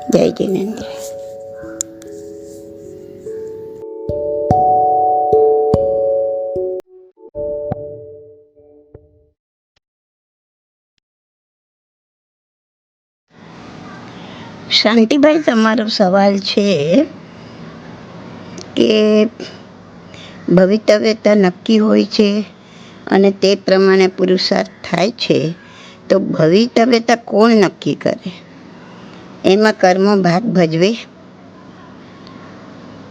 જય જિનેન્દ્ર. શાંતિભાઈ, તમારો સવાલ છે કે ભવિતવ્યતા નક્કી હોય છે અને તે પ્રમાણે પુરુષાર્થ થાય છે, તો ભવિતવ્યતા કોણ નક્કી કરે? એમાં કર્મો ભાગ ભજવે?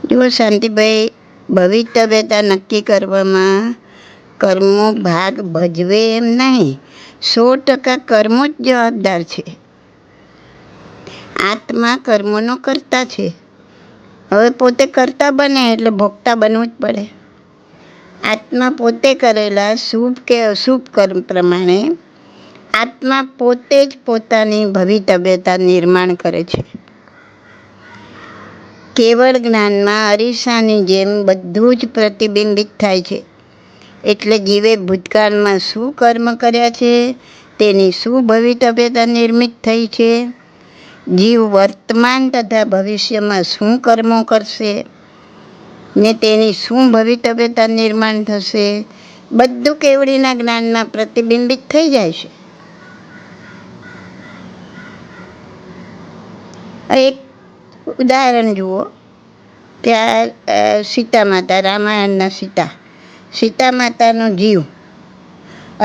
જુઓ શાંતિભાઈ, ભવિતવ્યતા નક્કી કરવામાં કર્મો ભાગ ભજવે એમ નહીં, 100% કર્મો જ જવાબદાર છે. આત્મા કર્મોનો કરતા છે. હવે પોતે કરતા બને એટલે ભોગતા બનવું જ પડે. આત્મા પોતે કરેલા શુભ કે અશુભ કર્મ પ્રમાણે આત્મા પોતે જ પોતાની ભવિતવ્યતા નિર્માણ કરે છે. કેવળ જ્ઞાનમાં અરીસાની જેમ બધું જ પ્રતિબિંબિત થાય છે. એટલે જીવે ભૂતકાળમાં શું કર્મ કર્યા છે તેની શું ભવિતવ્યતા નિર્મિત થઈ છે, જીવ વર્તમાન તથા ભવિષ્યમાં શું કર્મો કરશે ને તેની શું ભવિતવ્યતા નિર્માણ થશે, બધું કેવળીના જ્ઞાનમાં પ્રતિબિંબિત થઈ જાય છે. એક ઉદાહરણ જુઓ કે સીતા માતા, રામાયણના સીતા માતાનો જીવ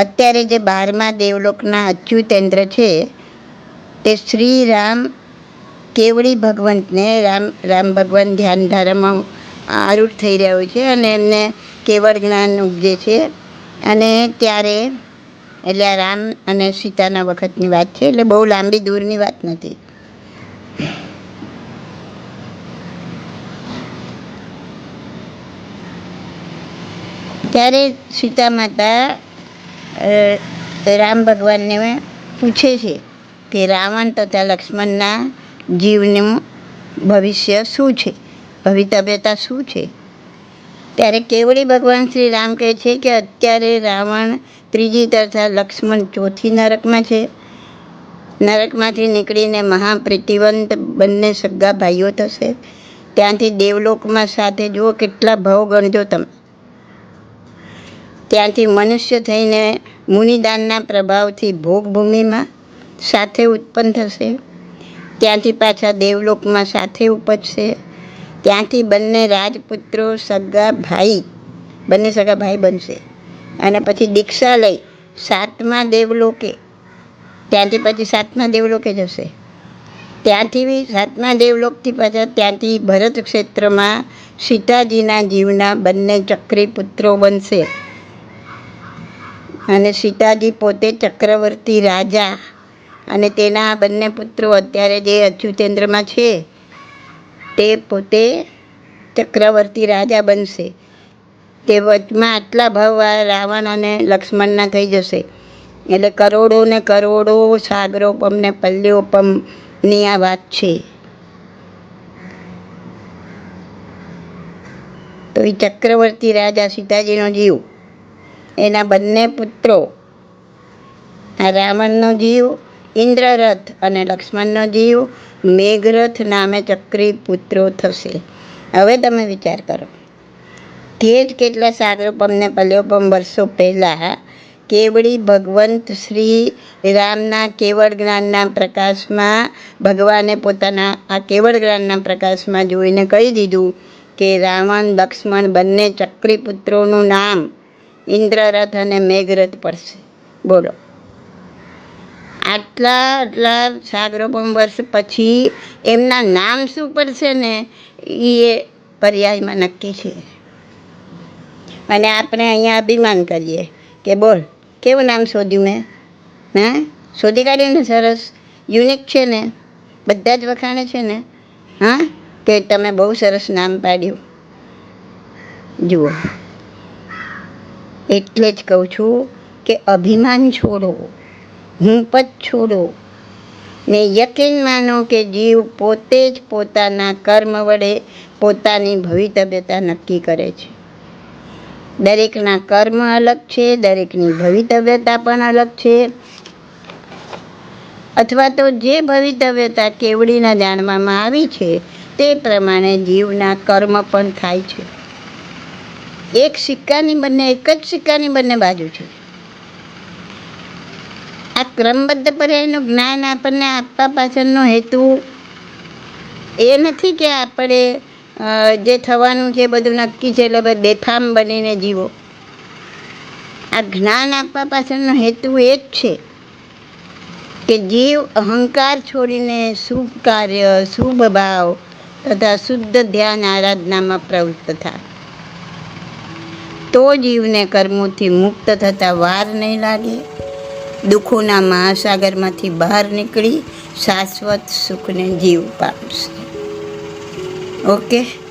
અત્યારે જે 12મા દેવલોકના અચ્યુતેન્દ્ર છે તે શ્રી રામ કેવળી ભગવંતને રામ ભગવાન ધ્યાન ધારામાં આરૂઢ થઈ રહ્યા હોય છે અને એમને કેવળ જ્ઞાન ઉપજે છે. અને ત્યારે એટલે આ રામ અને સીતાના વખતની વાત છે, એટલે બહુ લાંબી દૂરની વાત નથી. ત્યારે સીતા માતા રામ ભગવાનને પૂછે છે કે રાવણ તથા લક્ષ્મણના જીવનું ભવિષ્ય શું છે, ભવિતવ્યતા શું છે? ત્યારે કેવળી ભગવાન શ્રી રામ કહે છે કે અત્યારે રાવણ 3જી તથા લક્ષ્મણ 4થી નરકમાં છે. નરકમાંથી નીકળીને મહાપ્રીતિવંત બંને સગા ભાઈઓ થશે. ત્યાંથી દેવલોકમાં સાથે જુઓ કેટલા ભાવ ગણજો તમે. ત્યાંથી મનુષ્ય થઈને મુનિદાનના પ્રભાવથી ભોગભૂમિમાં સાથે ઉત્પન્ન થશે. ત્યાંથી પાછા દેવલોકમાં સાથે ઉપજશે. ત્યાંથી બંને રાજપુત્રો સગા ભાઈ બનશે. અને પછી દીક્ષા લઈ 7મા દેવલોકે, ત્યાંથી પછી 7મા દેવલોકે જશે. ત્યાંથી 7મા દેવલોકથી પાછા ત્યાંથી ભરત ક્ષેત્રમાં સીતાજીના જીવના બંને ચક્રી પુત્રો બનશે. અને સીતાજી પોતે ચક્રવર્તી રાજા અને તેના બંને પુત્રો અત્યારે જે અચ્યુતેન્દ્રમાં છે તે પોતે ચક્રવર્તી રાજા બનશે. તે વચમાં આટલા ભાવ રાવણ અને લક્ષ્મણના થઈ જશે. એટલે કરોડો ને કરોડો સાગરોપમ ને પલ્લ્યોપમની આ વાત છે. તો એ ચક્રવર્તી રાજા સીતાજીનો જીવ, એના બંને પુત્રો, આ રાવણનો જીવ ઇન્દ્રરથ અને લક્ષ્મણનો જીવ મેઘરથ નામે ચક્રી પુત્રો થશે. હવે તમે વિચાર કરો, તે જ કેટલા સાગરોપમ ને પલ્લ્યોપમ વર્ષો પહેલાં કેવળી ભગવંત શ્રી રામના કેવળ જ્ઞાનના પ્રકાશમાં ભગવાને પોતાના આ કેવળ જ્ઞાનના પ્રકાશમાં જોઈને કહી દીધું કે રાવણ લક્ષ્મણ બંને ચક્રી પુત્રોનું નામ ઇન્દ્રરથ અને મેઘરથ પડશે. બોલો, આટલા સાગરોપમ વર્ષ પછી એમના નામ શું પડશે ને એ પર્યાયમાં નક્કી છે. અને આપણે અહીંયા અભિમાન કરીએ કે બોલ કેવું નામ શોધ્યું મેં, શોધી કાઢ્યું ને, સરસ યુનિક છે ને, બધા જ વખાણે છે ને, કે તમે બહુ સરસ નામ પાડ્યું. જુઓ, એટલે જ કહું છું કે અભિમાન છોડો, હું પદ છોડો ને યકીન માનો કે જીવ પોતે જ પોતાના કર્મ વડે પોતાની ભવિતવ્યતા નક્કી કરે છે. દરેકના કર્મ અલગ છે, દરેકની ભવિતવ્યતા પણ અલગ છે. અથવા તો જે ભવિતવ્યતા કેવડીના જાણવામાં આવી છે તે પ્રમાણે જીવના કર્મ પણ થાય છે. એક જ સિક્કાની બંને બાજુ છે. આ ક્રમબદ્ધ પર્યાયનું જ્ઞાન આપણને આપવા પાછળનો હેતુ એ નથી કે આપણે જે થવાનું છે બધું નક્કી છે એટલે બેફામ બનીને જીવો. આ જ્ઞાન આપવા પાછળનો હેતુ એ જ છે કે જીવ અહંકાર છોડીને શુભ કાર્ય, શુભ ભાવ તથા શુદ્ધ ધ્યાન આરાધનામાં પ્રવૃત્ત થાય. તો જીવને કર્મોથી મુક્ત થતાં વાર નહીં લાગે. દુઃખોના મહાસાગરમાંથી બહાર નીકળી શાશ્વત સુખને જીવ પામશે. ઓકે.